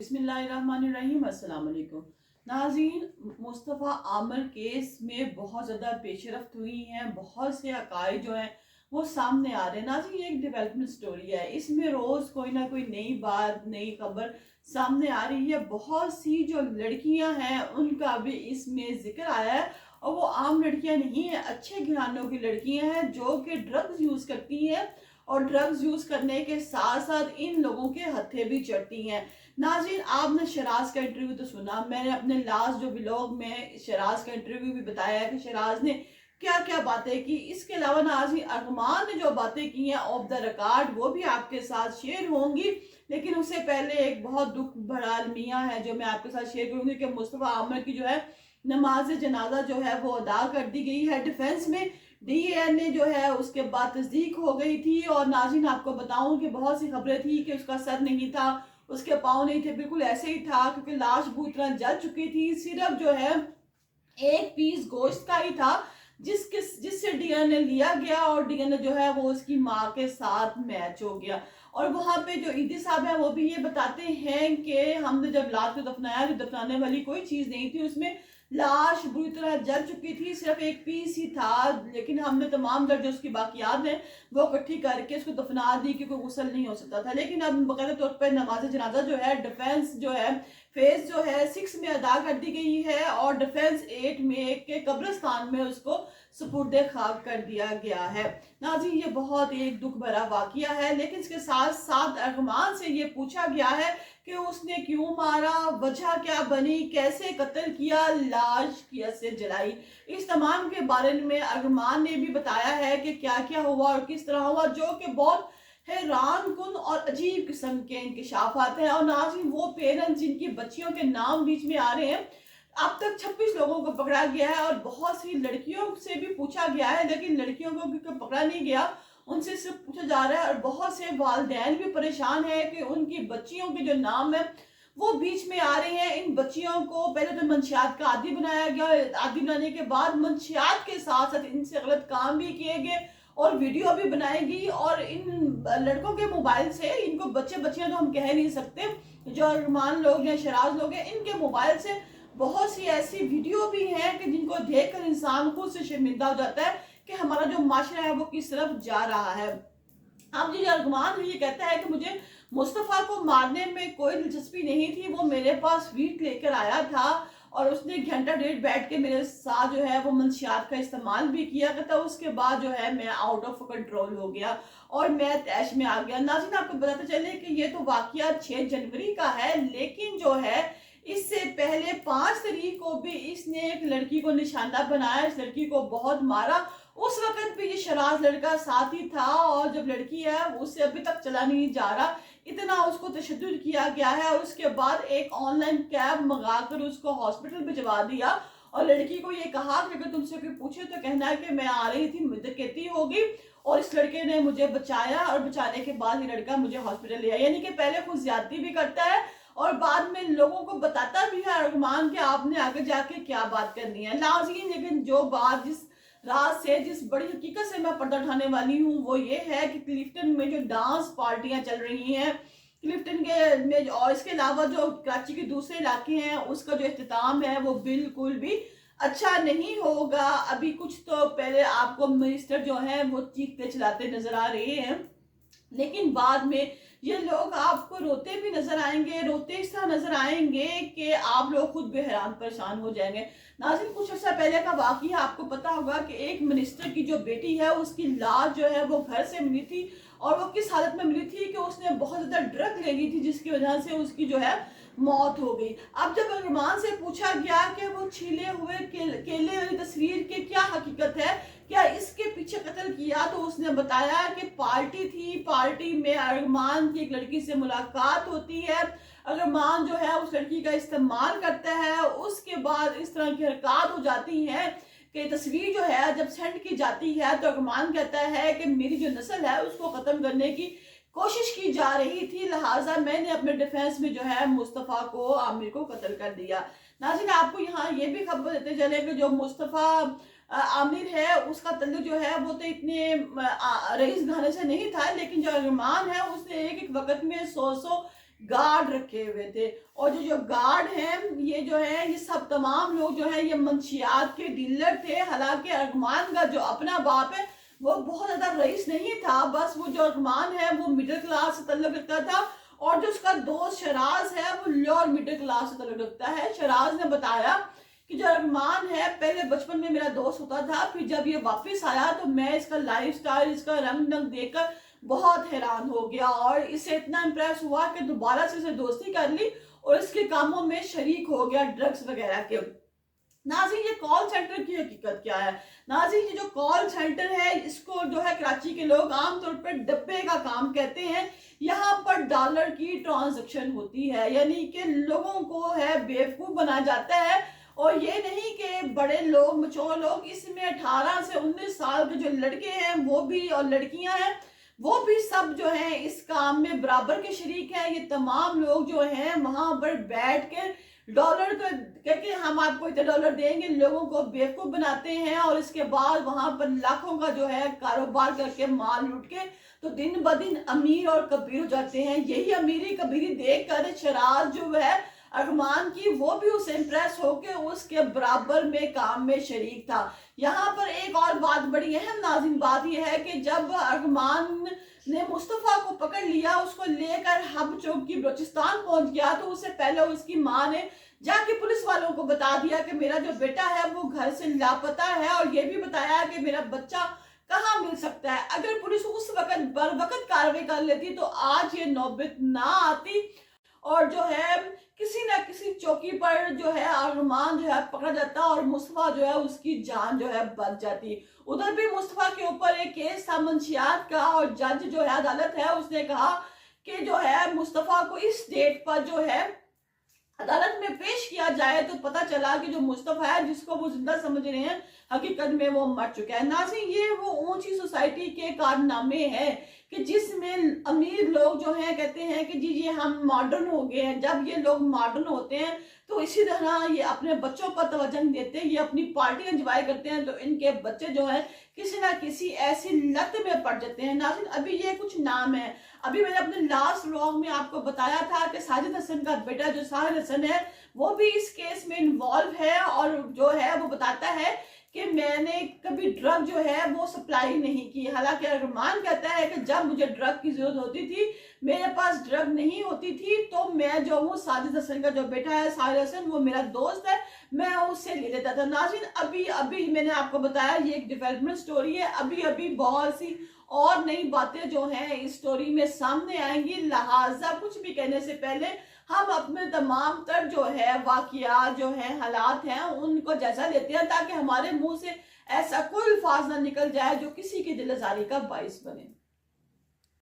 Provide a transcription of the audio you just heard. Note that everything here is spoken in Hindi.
बिस्मिल्लाहिर्रहमानिर्रहीम। अस्सलाम वालेकुम नाज़रीन। मुस्तफ़ा आमिर केस में बहुत ज़्यादा पेशरफ्त हुई हैं, बहुत से हक़ाइक़ जो हैं वो सामने आ रहे हैं। नाज़रीन, ये एक डेवलपमेंट स्टोरी है, इसमें रोज़ कोई ना कोई नई बात, नई खबर सामने आ रही है। बहुत सी जो लड़कियां हैं उनका भी इसमें जिक्र आया है, और वो आम लड़कियां नहीं हैं, अच्छे घरानों की लड़कियां हैं जो कि ड्रग्स यूज़ करती हैं, और ड्रग्स यूज़ करने के साथ साथ इन लोगों के हत्थे भी चढ़ती हैं। नाज़रीन, आपने शराज का इंटरव्यू तो सुना, मैंने अपने लास्ट जो व्लॉग में शराज का इंटरव्यू भी बताया है कि शराज ने क्या क्या बातें की। इसके अलावा नाज़रीन, अरमान ने जो बातें की हैं ऑफ द रिकॉर्ड वो भी आपके साथ शेयर होंगी। लेकिन उससे पहले एक बहुत दुख भरा अलमिया है जो मैं आपके साथ शेयर करूंगी कि मुस्तफ़ा आमिर की जो है नमाज जनाजा जो है वो अदा कर दी गई है डिफेंस में। डीएनए जो है उसके बाद तस्दीक हो गई थी। और नाज़रीन, आपको बताऊं कि बहुत सी खबरें थी कि उसका सर नहीं था, उसके पाँव नहीं थे, बिल्कुल ऐसे ही था, क्योंकि लाश पूरी तरह जल चुकी थी। सिर्फ जो है एक पीस गोश्त का ही था जिससे डीएनए लिया गया, और डीएनए जो है वो उसकी माँ के साथ मैच हो गया। और वहां पे जो ईदी साहब है वो भी ये बताते हैं कि हमने जब लाश को दफनाया तो दफनाने वाली कोई चीज नहीं थी उसमें, लाश बुरी तरह जल चुकी थी, सिर्फ एक पीस ही था। लेकिन हमने तमाम दर जो उसकी बाकियात हैं वो इकट्ठी करके उसको दफना दी, क्योंकि गुस्ल नहीं हो सकता था। लेकिन अब बाकायदा तौर पर नमाज जनाजा जो है डिफेंस जो है फेज जो है 6 में अदा कर दी गई है, और डिफेंस 8 में के कब्रिस्तान में उसको सुपुर्दे खाक कर दिया गया है। नाज़रीन, ये बहुत एक दुख भरा वाकया है, लेकिन इसके साथ साथ अरमान से ये पूछा गया है कि उसने क्यों मारा, वजह क्या बनी, कैसे कत्ल किया, लाश कैसे जलाई। इस तमाम के बारे में अरमान ने भी बताया है कि क्या क्या हुआ और किस तरह हुआ, जो कि बहुत हैरान कुन और अजीब किस्म के इंकशाफात हैं। और नाज़रीन, वो पेरेंट्स जिनकी बच्चियों के नाम बीच में आ रहे हैं, अब तक 26 लोगों को पकड़ा गया है, और बहुत सी लड़कियों से भी पूछा गया है, लेकिन लड़कियों को क्योंकि पकड़ा नहीं गया, उनसे सिर्फ पूछा जा रहा है। और बहुत से वालिदैन भी परेशान है कि उनकी बच्चियों के जो नाम है वो बीच में आ रहे हैं। इन बच्चियों को पहले तो मंशियात का आदी बनाया गया, आदी बनाने के बाद मंशियात के साथ साथ इनसे गलत काम भी किए गए, और वीडियो भी बनाएगी। और इन लड़कों के मोबाइल से, इनको बच्चे बच्चियां तो हम कह नहीं सकते, जो अरमान लोग हैं, शराज लोग हैं, इनके मोबाइल से बहुत सी ऐसी वीडियो भी हैं कि जिनको देखकर इंसान खुद से शर्मिंदा हो जाता है कि हमारा जो माशरा है वो किस तरफ जा रहा है। अब जी अरमान ये कहता है कि मुझे मुस्तफ़ा को मारने में कोई दिलचस्पी नहीं थी, वो मेरे पास स्वीट लेकर आया था, और उसने घंटा डेढ़ बैठ के मेरे साथ जो है वो मंशियात का इस्तेमाल भी किया था। उसके बाद जो है मैं आउट ऑफ कंट्रोल हो गया और मैं तैश में आ गया। नाज़रीन, आपको बताते चले कि ये तो वाकया 6 जनवरी का है, लेकिन जो है इससे पहले 5 तारीख को भी इसने एक लड़की को निशाना बनाया, इस लड़की को बहुत मारा। उस वक्त भी ये शराज लड़का साथ ही था, और जब लड़की है उससे अभी तक चला नहीं जा रहा, इतना उसको तशद्दुद किया गया है। और उसके बाद एक ऑनलाइन कैब मंगाकर उसको हॉस्पिटल भिजवा दिया, और लड़की को ये कहा कि अगर तुमसे कोई पूछे तो कहना है कि मैं आ रही थी, मुझे कहती होगी, और इस लड़के ने मुझे बचाया, और बचाने के बाद ये लड़का मुझे हॉस्पिटल ले आया। यानी कि पहले खुद ज्यादती भी करता है और बाद में लोगों को बताता भी है अरमान कि आपने आगे जाके क्या बात करनी है। नाज़रीन, लेकिन जो बात जिस राज से, जिस बड़ी हकीकत से मैं पर्दा उठाने वाली हूँ वो ये है कि क्लिफ्टन में जो डांस पार्टियां चल रही हैं, क्लिफ्टन के में, और इसके अलावा जो कराची के दूसरे इलाके हैं उसका जो इख्तिताम है वो बिल्कुल भी अच्छा नहीं होगा। अभी कुछ तो पहले आपको मिनिस्टर जो है वो चीखते चलाते नजर आ रहे हैं, लेकिन बाद में ये लोग आपको रोते भी नजर आएंगे, रोते इस तरह नजर आएंगे कि आप लोग खुद भी हैरान परेशान हो जाएंगे। नाज़रीन, कुछ अर्सा पहले का वाकया आपको पता होगा कि एक मिनिस्टर की जो बेटी है उसकी लाश जो है वो घर से मिली थी, और वो किस हालत में मिली थी कि उसने बहुत ज्यादा ड्रग ले ली थी, जिसकी वजह से उसकी जो है मौत हो गई। अब जब अरमान से पूछा गया कि वो छीले हुए केले वाली तस्वीर की क्या हकीकत है, क्या इसके पीछे कत्ल किया, तो उसने बताया कि पार्टी थी, पार्टी में अरमान की एक लड़की से मुलाकात होती है, अरमान जो है उस लड़की का इस्तेमाल करता है, उसके बाद इस तरह की हरकत हो जाती है कि तस्वीर जो है जब सेंड की जाती है तो अरमान कहता है कि मेरी जो नस्ल है उसको खत्म करने की कोशिश की जा रही थी, लिहाजा मैंने अपने डिफेंस में जो है मुस्तफ़ा को, आमिर को कत्ल कर दिया। नाज़रीन, आपको यहाँ ये भी खबर देते चले कि जो मुस्तफ़ा आमिर है उसका तल्लुक जो है वो तो इतने रईस घराने से नहीं था, लेकिन जो अरमान है उसने एक एक वक्त में 100 गार्ड रखे हुए थे। और जो जो गार्ड हैं ये जो है ये सब तमाम लोग जो है ये मंशियात के डीलर थे। हालांकि अरमान का जो अपना बाप है वो बहुत ज्यादा रईस नहीं था, बस वो जो अरमान है वो मिडिल क्लास से ताल्लुक रखता था, और जो उसका दोस्त शराज है वो लोअर मिडिल क्लास से ताल्लुक रखता है। शराज ने बताया कि जो अरमान है पहले बचपन में मेरा दोस्त होता था, फिर जब ये वापस आया तो मैं इसका लाइफस्टाइल, इसका रंग ढंग देखकर बहुत हैरान हो गया और इससे इतना इम्प्रेस हुआ कि दोबारा से इसे दोस्ती कर ली और इसके कामों में शरीक हो गया, ड्रग्स वगैरह के। नाज़रीन, ये कॉल सेंटर की हकीकत क्या है? नाज़रीन, ये जो कॉल सेंटर है इसको जो है कराची के लोग आमतौर पर डब्बे का काम कहते हैं। यहाँ पर डॉलर की ट्रांजैक्शन होती है, यानी कि लोगों को है बेवकूफ बनाया जाता है। और ये नहीं कि बड़े लोग, मचोर लोग, इसमें 18 से 19 साल के जो लड़के हैं वो भी और लड़कियां हैं वो भी सब जो है इस काम में बराबर के शरीक हैं। ये तमाम लोग जो हैं वहां पर बैठ के डॉलर को कहके हम आपको इतने डॉलर देंगे, लोगों को बेवकूफ बनाते हैं और इसके बाद वहां पर लाखों का जो है कारोबार करके माल लूट के तो दिन ब दिन अमीर और कबीर हो जाते हैं। यही अमीरी कबीरी देख कर शराज जो है अरमान की वो भी उससे इम्प्रेस होके उसके बराबर में काम में शरीक था। यहाँ पर एक और बात, बड़ी अहम नाज़रीन बात यह है कि जब अरमान ने मुस्तफ़ा को पकड़ लिया, उसको लेकर हब चौक की बलूचिस्तान पहुंच गया, तो उससे पहले उसकी माँ ने जाके पुलिस वालों को बता दिया कि मेरा जो बेटा है वो घर से लापता है, और ये भी बताया कि मेरा बच्चा कहाँ मिल सकता है। अगर पुलिस उस वक्त बर वक्त कार्रवाई कर लेती तो आज ये नौबत ना आती और जो है किसी न किसी चौकी पर जो है अरमान जो है पकड़ा जाता और मुस्तफा जो है उसकी जान जो है बच जाती। उधर भी मुस्तफा के ऊपर एक केस था मंशियात का, और जज जो है अदालत है उसने कहा कि जो है मुस्तफा को इस डेट पर जो है अदालत में पेश किया जाए तो पता चला कि जो मुस्तफा है जिसको वो जिंदा समझ रहे हैं हकीकत में वो मर चुका है। नाज़रीन, ये वो ऊंची सोसाइटी के कारनामे हैं कि जिसमें अमीर लोग जो हैं कहते हैं कि जी ये हम मॉडर्न हो गए हैं। जब ये लोग मॉडर्न होते हैं तो इसी तरह ये अपने बच्चों पर तवज्जो नहीं देते, ये अपनी पार्टी एंजॉय करते हैं, तो इनके बच्चे जो है किसी ना किसी ऐसी लत में पड़ जाते हैं। नाज़रीन, अभी ये कुछ नाम है, अभी मैंने अपने लास्ट व्लॉग में आपको बताया था कि साजिद हसन का बेटा जो साहिल हसन है वो भी इस केस में इन्वॉल्व है, और जो है वो बताता है कि मैंने कभी ड्रग जो है वो सप्लाई नहीं की। हालांकि अरमान कहता है कि जब मुझे ड्रग की जरूरत होती थी, मेरे पास ड्रग नहीं होती थी, तो मैं जो हूँ साजिद हसन का जो बेटा है साहिल हसन वो मेरा दोस्त है, मैं उससे ले लेता था। नाज़रीन, अभी अभी मैंने आपको बताया ये एक डेवलपमेंट स्टोरी है, अभी अभी बहुत सी और नई बातें जो हैं इस स्टोरी में सामने आएंगी। लिहाजा कुछ भी कहने से पहले हम अपने तमाम तर जो है वाकया जो है हालात हैं उनको जैसा लेते हैं, ताकि हमारे मुंह से ऐसा कोई अल्फाज ना निकल जाए जो किसी की दिल आज़ारी का बाइस बने।